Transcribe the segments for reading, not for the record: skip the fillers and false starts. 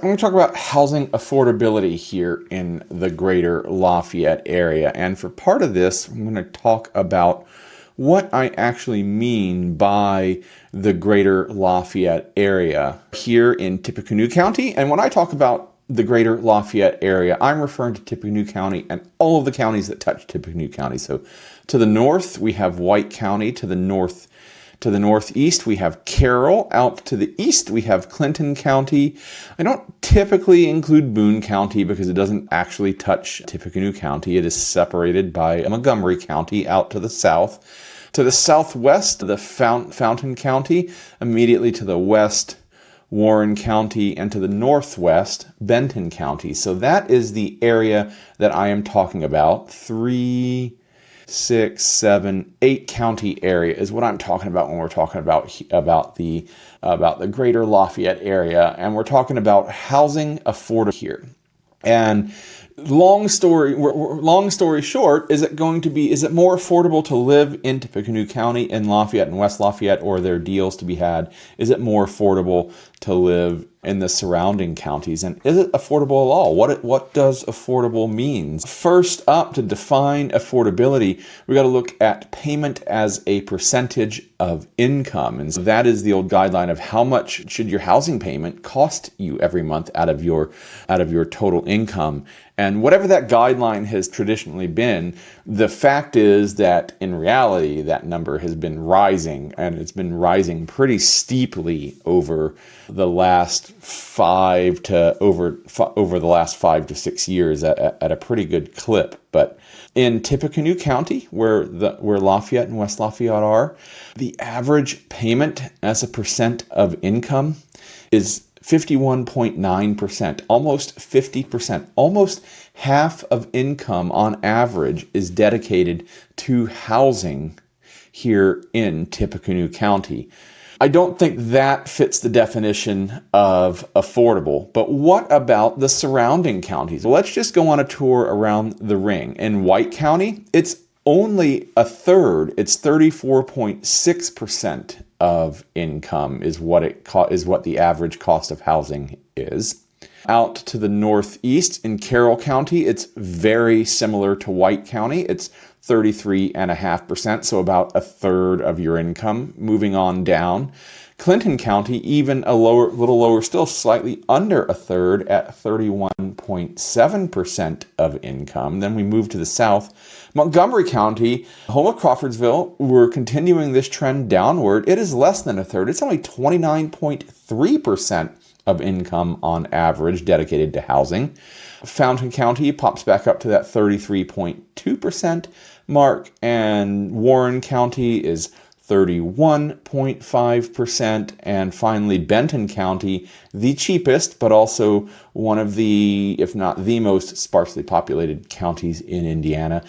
I'm going to talk about housing affordability here in the Greater Lafayette area. And for part of this, I'm going to talk about what I actually mean by the Greater Lafayette area here in Tippecanoe County. And when I talk about the Greater Lafayette area, I'm referring to Tippecanoe County and all of the counties that touch Tippecanoe County. So to the north, we have White County. To the northeast, we have Carroll. Out to the east, we have Clinton County. I don't typically include Boone County because it doesn't actually touch Tippecanoe County. It is separated by Montgomery County out to the south. To the southwest, the Fountain County. Immediately to the west, Warren County, and to the northwest, Benton County. So that is the area that I am talking about. 3, 6, 7, 8 county area is what I'm talking about when we're talking about the Greater Lafayette area, and we're talking about housing affordability here. And long story short, is it more affordable to live in Tippecanoe County in Lafayette and West Lafayette, or are there deals to be had? Is it more affordable to live in the surrounding counties? And is it affordable at all? What does affordable mean? First up, to define affordability, we got to look at payment as a percentage of income. And so that is the old guideline of how much should your housing payment cost you every month out of your total income. And whatever that guideline has traditionally been, the fact is that in reality, that number has been rising, and it's been rising pretty steeply over the last 5 to 6 years at a pretty good clip. But in Tippecanoe County, where Lafayette and West Lafayette are, the average payment as a percent of income is 51.9%, almost 50%. Almost half of income on average is dedicated to housing here in Tippecanoe County. I don't think that fits the definition of affordable, but what about the surrounding counties? Well, let's just go on a tour around the ring. In White County, it's only a third. It's 34.6% of income is what the average cost of housing is. Out to the northeast in Carroll County, it's very similar to White County. It's 33.5%, so about a third of your income. Moving on down, Clinton County, even little lower still, slightly under a third at 31.7% of income. Then we move to the south. Montgomery County, home of Crawfordsville, we're continuing this trend downward. It is less than a third. It's only 29.3% of income on average dedicated to housing. Fountain County pops back up to that 33.2% mark, and Warren County is 31.5%, and finally Benton County, the cheapest, but also one of the, if not the most sparsely populated counties in Indiana.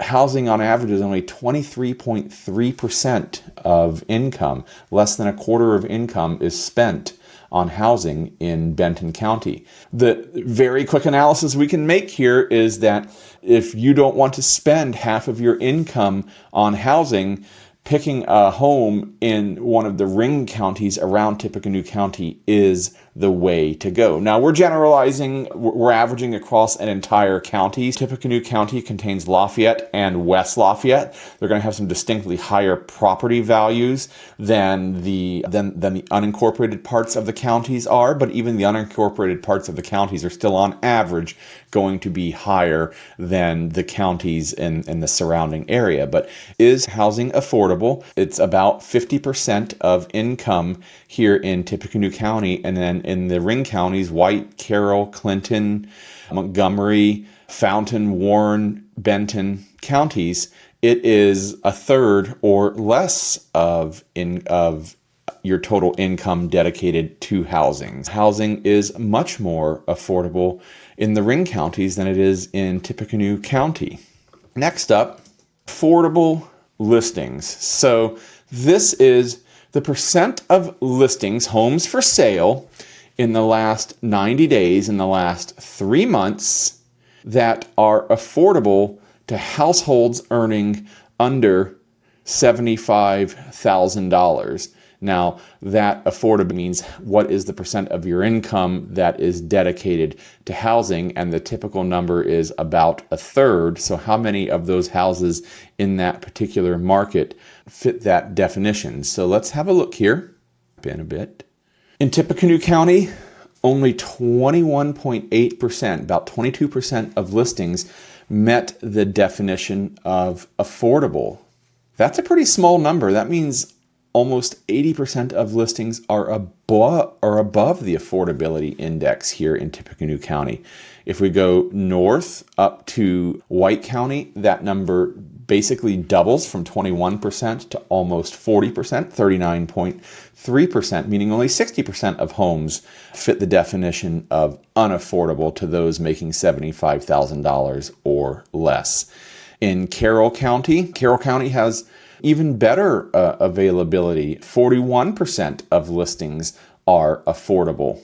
Housing on average is only 23.3% of income. Less than a quarter of income is spent on housing in Benton County. The very quick analysis we can make here is that if you don't want to spend half of your income on housing, picking a home in one of the ring counties around Tippecanoe County is the way to go. Now, we're generalizing, we're averaging across an entire county. Tippecanoe County contains Lafayette and West Lafayette. They're going to have some distinctly higher property values than the unincorporated parts of the counties are, but even the unincorporated parts of the counties are still on average going to be higher than the counties in the surrounding area. But is housing affordable? It's about 50% of income here in Tippecanoe County, and then in the ring counties, White, Carroll, Clinton, Montgomery, Fountain, Warren, Benton counties, it is a third or less of your total income dedicated to housing. Housing is much more affordable in the ring counties than it is in Tippecanoe County. Next up, affordable listings. So this is the percent of listings, homes for sale, in the last 90 days, in the last 3 months, that are affordable to households earning under $75,000. Now, that affordability means what is the percent of your income that is dedicated to housing, and the typical number is about a third. So how many of those houses in that particular market fit that definition? So let's have a look here. In a bit. In Tippecanoe County, only 21.8%, about 22% of listings met the definition of affordable. That's a pretty small number. That means almost 80% of listings are above the affordability index here in Tippecanoe County. If we go north up to White County, that number basically doubles from 21% to almost 40%, 39.3%, meaning only 60% of homes fit the definition of unaffordable to those making $75,000 or less. In Carroll County has even better availability. 41% of listings are affordable.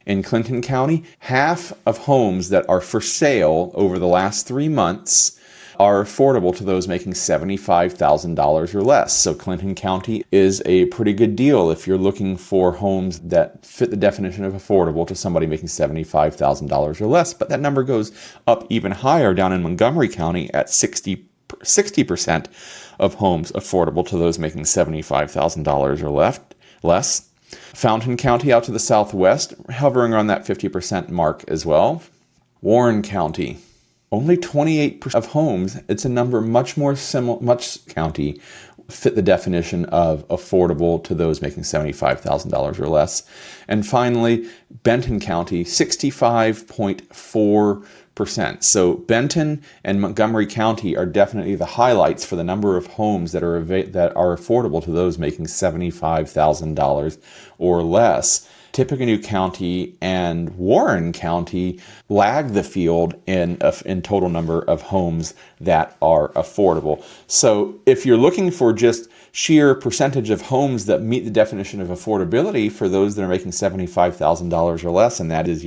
In Clinton County, half of homes that are for sale over the last 3 months are affordable to those making $75,000 or less. So Clinton County is a pretty good deal if you're looking for homes that fit the definition of affordable to somebody making $75,000 or less. But that number goes up even higher down in Montgomery County at 60% of homes affordable to those making $75,000 or less. Fountain County out to the southwest, hovering around that 50% mark as well. Warren County, only 28% of homes, it's a number much county fit the definition of affordable to those making $75,000 or less. And finally, Benton County, 65.4%. So Benton and Montgomery County are definitely the highlights for the number of homes that are affordable to those making $75,000 or less. Tippecanoe County and Warren County lag the field in total number of homes that are affordable. So if you're looking for just sheer percentage of homes that meet the definition of affordability for those that are making $75,000 or less, and that is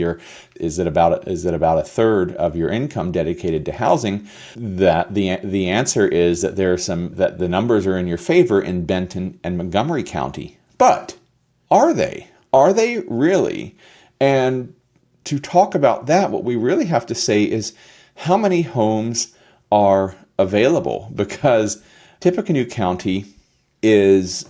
is it about a third of your income dedicated to housing, that the answer is that that the numbers are in your favor in Benton and Montgomery County. But are they? Are they really? And to talk about that, what we really have to say is how many homes are available, because Tippecanoe County is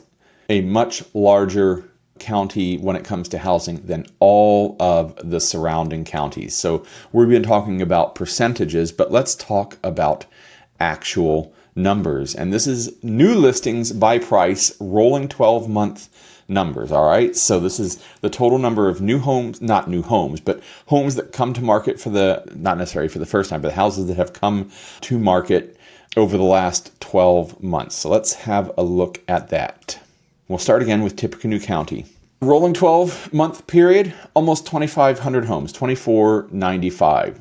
a much larger county when it comes to housing than all of the surrounding counties. So we've been talking about percentages, but let's talk about actual numbers. And this is new listings by price, rolling 12-month numbers, all right? So this is the total number of new homes, not new homes, but homes that come to market not necessarily for the first time, but the houses that have come to market over the last 12 months. So let's have a look at that. We'll start again with Tippecanoe County. Rolling 12-month period, almost 2,500 homes, 2,495.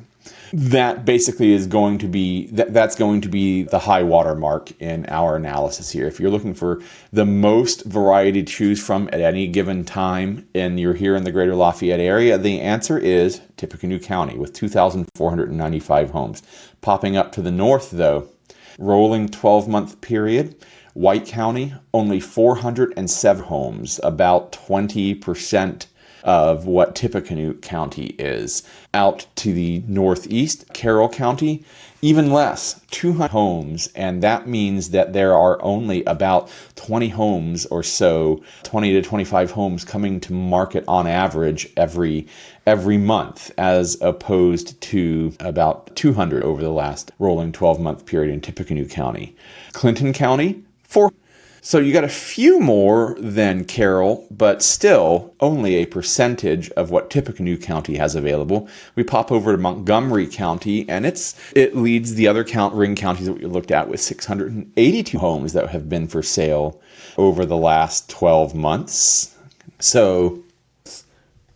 That basically is going to be that's going to be the high water mark in our analysis here. If you're looking for the most variety to choose from at any given time and you're here in the Greater Lafayette area, the answer is Tippecanoe County with 2,495 homes. Popping up to the north, though, rolling 12-month period, White County, only 407 homes, about 20% of what Tippecanoe County is. Out to the northeast, Carroll County, even less, 200 homes, and that means that there are only about 20 homes or so, 20 to 25 homes coming to market on average every month, as opposed to about 200 over the last rolling 12-month period in Tippecanoe County. Clinton County, 4. So you got a few more than Carroll, but still only a percentage of what Tippecanoe County has available. We pop over to Montgomery County, and it leads the other ring counties that we looked at with 682 homes that have been for sale over the last 12 months. So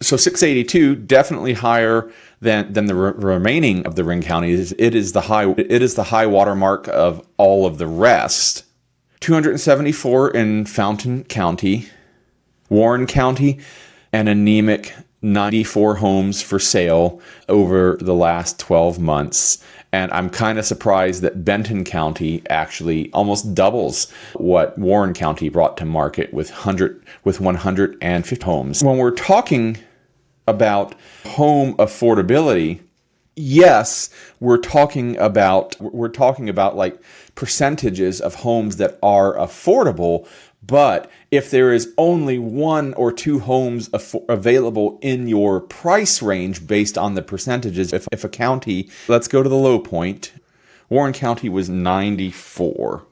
682, definitely higher than the remaining of the ring counties. It is the high water mark of all of the rest. 274 in Fountain County. Warren County, an anemic 94 homes for sale over the last 12 months. And I'm kind of surprised that Benton County actually almost doubles what Warren County brought to market with 150 homes. When we're talking about home affordability, yes, we're talking about like percentages of homes that are affordable. But if there is only one or two homes available in your price range based on the percentages, if a county, let's go to the low point, Warren County was 94.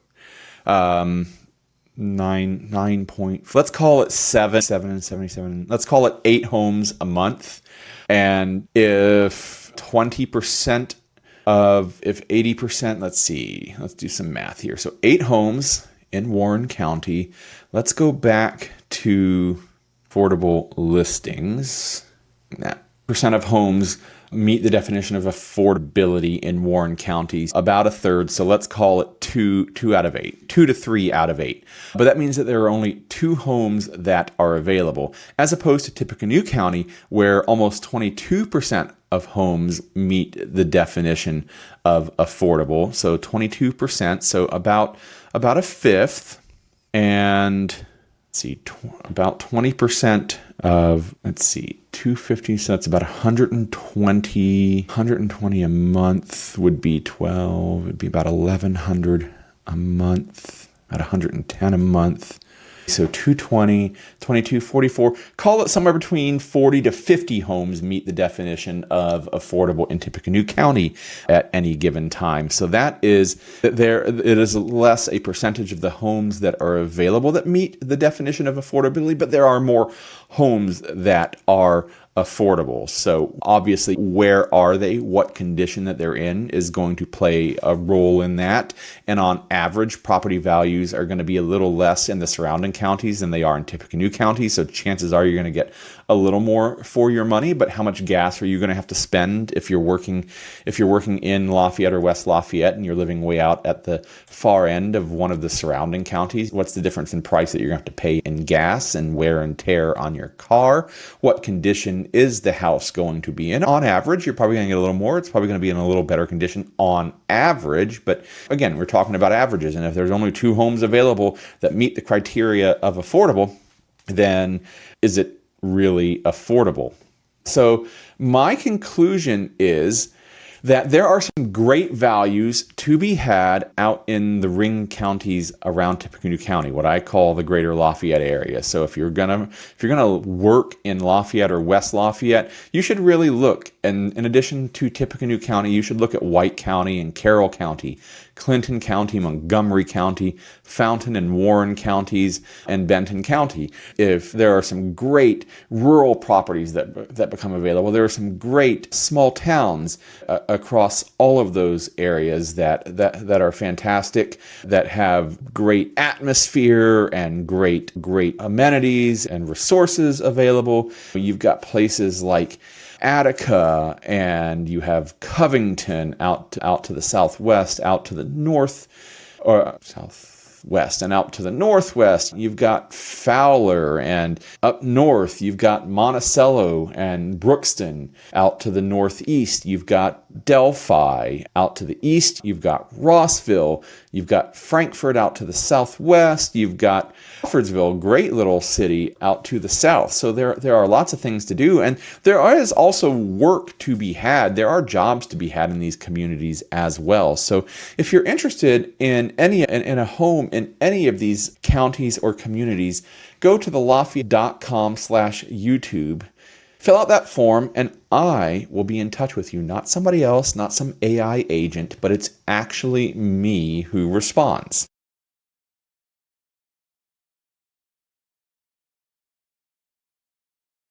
9 point, let's call it 7 and 77. Let's call it 8 homes a month. And if 20% if 80%, let's do some math here. So 8 homes in Warren County. Let's go back to affordable listings. That percent of homes meet the definition of affordability in Warren County, about a third. So let's call it 2 out of 8, 2 to 3 out of 8. But that means that there are only 2 homes that are available, as opposed to Tippecanoe County, where almost 22% of homes meet the definition of affordable. So 22%, so about a fifth. And about 20% of, 250, so that's about 120 a month would be 12, it'd be about 1,100 a month, about 110 a month. So 220, 22, 44, call it somewhere between 40 to 50 homes meet the definition of affordable in Tippecanoe County at any given time. So it is less a percentage of the homes that are available that meet the definition of affordability, but there are more homes that are affordable. So obviously, where are they? What condition that they're in is going to play a role in that. And on average, property values are going to be a little less in the surrounding counties than they are in Tippecanoe County. So chances are you're going to get a little more for your money. But how much gas are you going to have to spend if you're working in Lafayette or West Lafayette and you're living way out at the far end of one of the surrounding counties? What's the difference in price that you're going to have to pay in gas and wear and tear on your car? What condition is the house going to be in? On average, you're probably going to get a little more. It's probably going to be in a little better condition on average. But again, we're talking about averages. And if there's only 2 homes available that meet the criteria of affordable, then is it really affordable? So my conclusion is that there are some great values to be had out in the ring counties around Tippecanoe County, what I call the Greater Lafayette area. So if you're gonna work in Lafayette or West Lafayette, you should really look. And in addition to Tippecanoe County, you should look at White County and Carroll County, Clinton County, Montgomery County, Fountain and Warren counties, and Benton County. If there are some great rural properties that become available, there are some great small towns across all of those areas that are fantastic, that have great atmosphere and great amenities and resources available. You've got places like Attica, and you have Covington out to the southwest, out to the north, or southwest, and out to the northwest. You've got Fowler, and up north you've got Monticello and Brookston. Out to the northeast you've got Delphi. Out to the east you've got Rossville. You've got Frankfort out to the southwest. You've got Crawfordsville, great little city, out to the south. So there are lots of things to do, and there is also work to be had. There are jobs to be had in these communities as well. So if you're interested in a home in any of these counties or communities, go to the Lafayette.com/YouTube. Fill out that form, and I will be in touch with you. Not somebody else, not some AI agent, but it's actually me who responds.